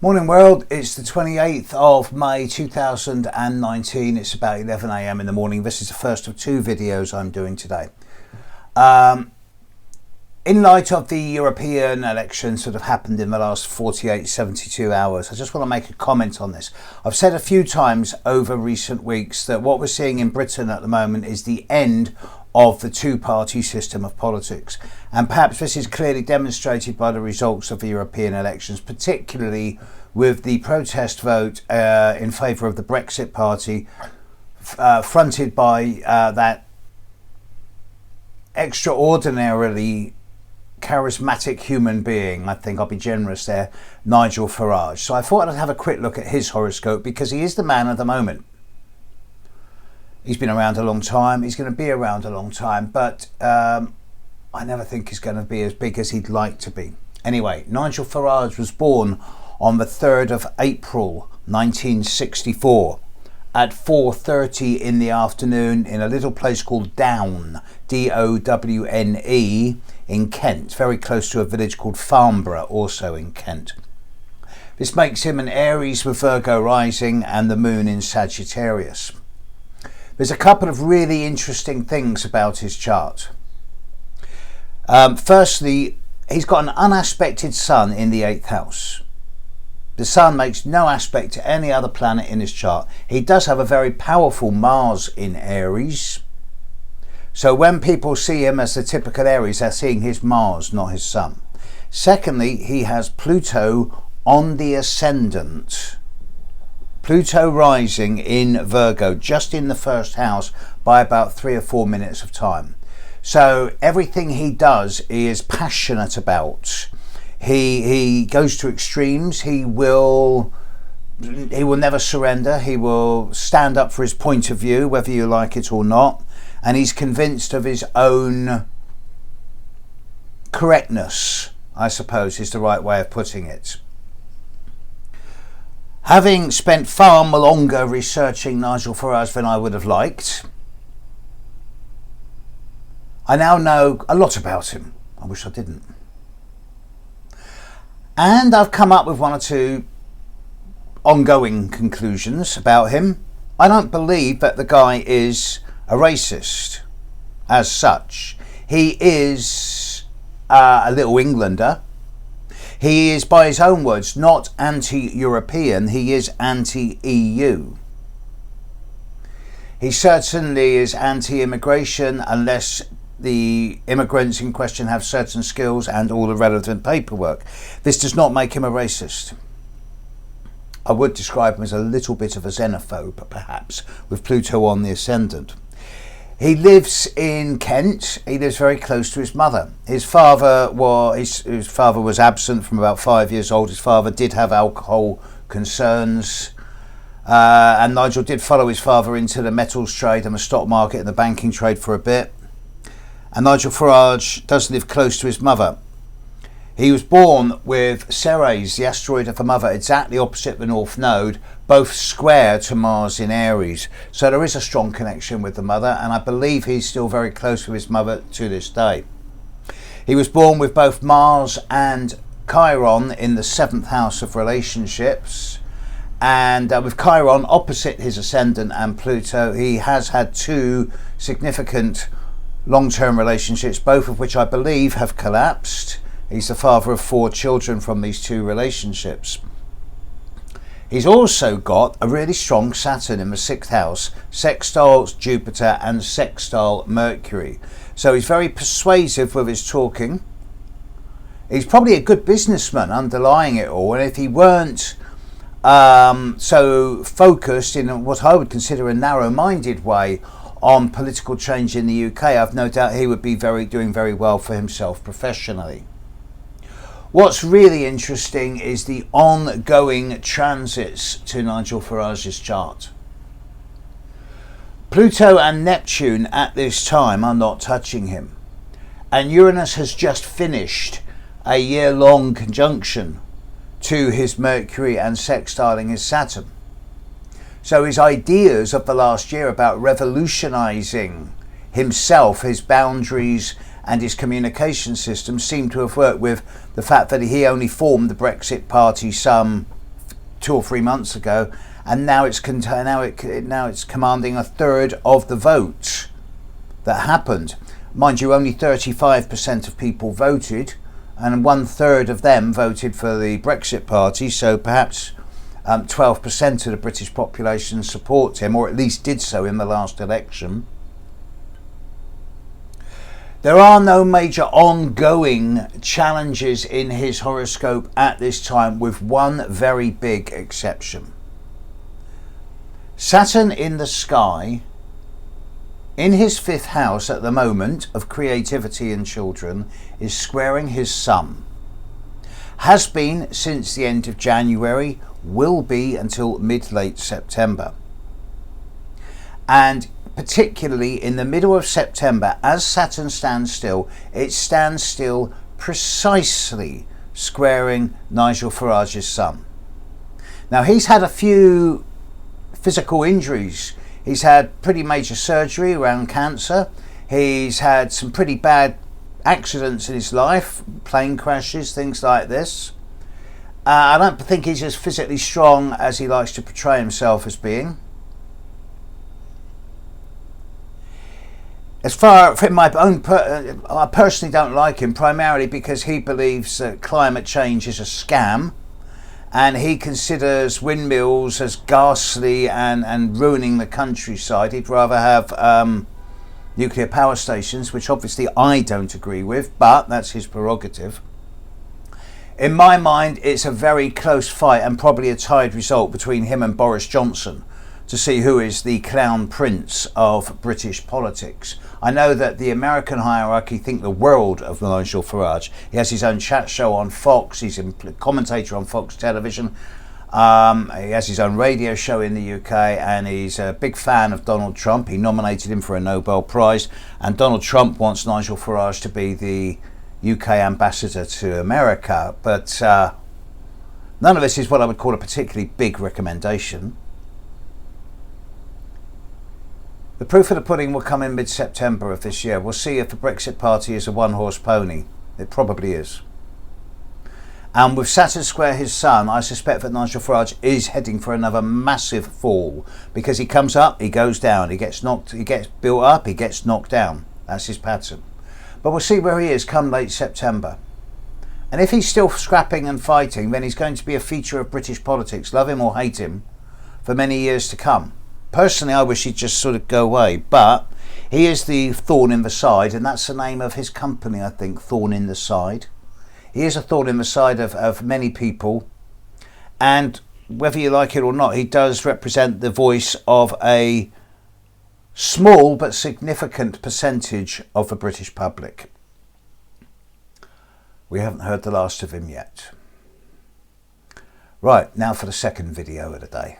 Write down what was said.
Morning world, it's the 28th of May 2019. It's about 11 a.m. in the morning. This is the first of two videos I'm doing today. In light of the European elections that have happened in the last 72 hours, I just want to make a comment on this. I've said a few times over recent weeks that what we're seeing in Britain at the moment is the end of the two-party system of politics. And perhaps this is clearly demonstrated by the results of the European elections, particularly with the protest vote in favour of the Brexit party, fronted by that extraordinarily charismatic human being, I think I'll be generous there, Nigel Farage. So I thought I'd have a quick look at his horoscope because he is the man of the moment. He's been around a long time, he's going to be around a long time, but I never think he's going to be as big as he'd like to be. Anyway, Nigel Farage was born on the 3rd of April 1964 at 4:30 in the afternoon in a little place called Down, D-O-W-N-E, in Kent, very close to a village called Farnborough, also in Kent. This makes him an Aries with Virgo rising and the moon in Sagittarius. There's a couple of really interesting things about his chart. Firstly, he's got an unaspected sun in the 8th house. The sun makes no aspect to any other planet in his chart. He does have a very powerful Mars in Aries. So when people see him as the typical Aries, they're seeing his Mars, not his sun. Secondly, he has Pluto on the ascendant. Pluto rising in Virgo, just in the first house by about 3 or 4 minutes of time. So everything he does he is passionate about. He goes to extremes. He will never surrender. He will stand up for his point of view, whether you like it or not. And he's convinced of his own correctness, I suppose is the right way of putting it. Having spent far longer researching Nigel Farage than I would have liked, I now know a lot about him. I wish I didn't. And I've come up with one or two ongoing conclusions about him. I don't believe that the guy is a racist as such. He is a little Englander. He is, by his own words, not anti-European, he is anti-EU. He certainly is anti-immigration unless the immigrants in question have certain skills and all the relevant paperwork. This does not make him a racist. I would describe him as a little bit of a xenophobe, perhaps, with Pluto on the ascendant. He lives in Kent. He lives very close to his mother. His father was absent from about 5 years old. His father did have alcohol concerns. And Nigel did follow his father into the metals trade and the stock market and the banking trade for a bit. And Nigel Farage does live close to his mother. He was born with Ceres, the asteroid of the mother, exactly opposite the North Node, both square to Mars in Aries. So there is a strong connection with the mother, and I believe he's still very close with his mother to this day. He was born with both Mars and Chiron in the 7th house of relationships. And with Chiron opposite his ascendant and Pluto, he has had two significant long-term relationships, both of which I believe have collapsed. He's the father of 4 children from these two relationships. He's also got a really strong Saturn in the 6th house, sextile Jupiter and sextile Mercury. So he's very persuasive with his talking. He's probably a good businessman underlying it all, and if he weren't so focused in what I would consider a narrow-minded way on political change in the UK, I've no doubt he would be doing very well for himself professionally. What's really interesting is the ongoing transits to Nigel Farage's chart. Pluto and Neptune at this time are not touching him. And Uranus has just finished a year-long conjunction to his Mercury and sextiling his Saturn. So his ideas of the last year about revolutionising himself, his boundaries and his communication system seem to have worked with the fact that he only formed the Brexit party some 2 or 3 months ago, and now it's commanding a third of the votes that happened. Mind you, only 35% of people voted, and 1/3 of them voted for the Brexit party, so perhaps 12% of the British population support him, or at least did so in the last election. There are no major ongoing challenges in his horoscope at this time, with one very big exception. Saturn in the sky, in his 5th house at the moment of creativity and children, is squaring his sun. Has been since the end of January, will be until mid-late September. And particularly in the middle of September, as Saturn stands still, it stands still precisely squaring Nigel Farage's sun. Now, he's had a few physical injuries. He's had pretty major surgery around cancer. He's had some pretty bad accidents in his life, plane crashes, things like this. I don't think he's as physically strong as he likes to portray himself as being. As far from my own, I personally don't like him, primarily because he believes that climate change is a scam, and he considers windmills as ghastly and ruining the countryside. He'd rather have nuclear power stations, which obviously I don't agree with, but that's his prerogative. In my mind, it's a very close fight and probably a tied result between him and Boris Johnson to see who is the clown prince of British politics. I know that the American hierarchy think the world of Nigel Farage. He has his own chat show on Fox. He's a commentator on Fox television. He has his own radio show in the UK, and he's a big fan of Donald Trump. He nominated him for a Nobel Prize, and Donald Trump wants Nigel Farage to be the UK ambassador to America. But none of this is what I would call a particularly big recommendation. The proof of the pudding will come in mid-September of this year. We'll see if the Brexit party is a one-horse pony. It probably is. And with Saturn square his sun, I suspect that Nigel Farage is heading for another massive fall, because he comes up, he goes down, he gets built up, he gets knocked down. That's his pattern. But we'll see where he is come late September. And if he's still scrapping and fighting, then he's going to be a feature of British politics, love him or hate him, for many years to come. Personally, I wish he'd just sort of go away, but he is the thorn in the side, and that's the name of his company, I think, Thorn in the Side. He is a thorn in the side of many people, and whether you like it or not, he does represent the voice of a small but significant percentage of the British public. We haven't heard the last of him yet. Right, now for the second video of the day.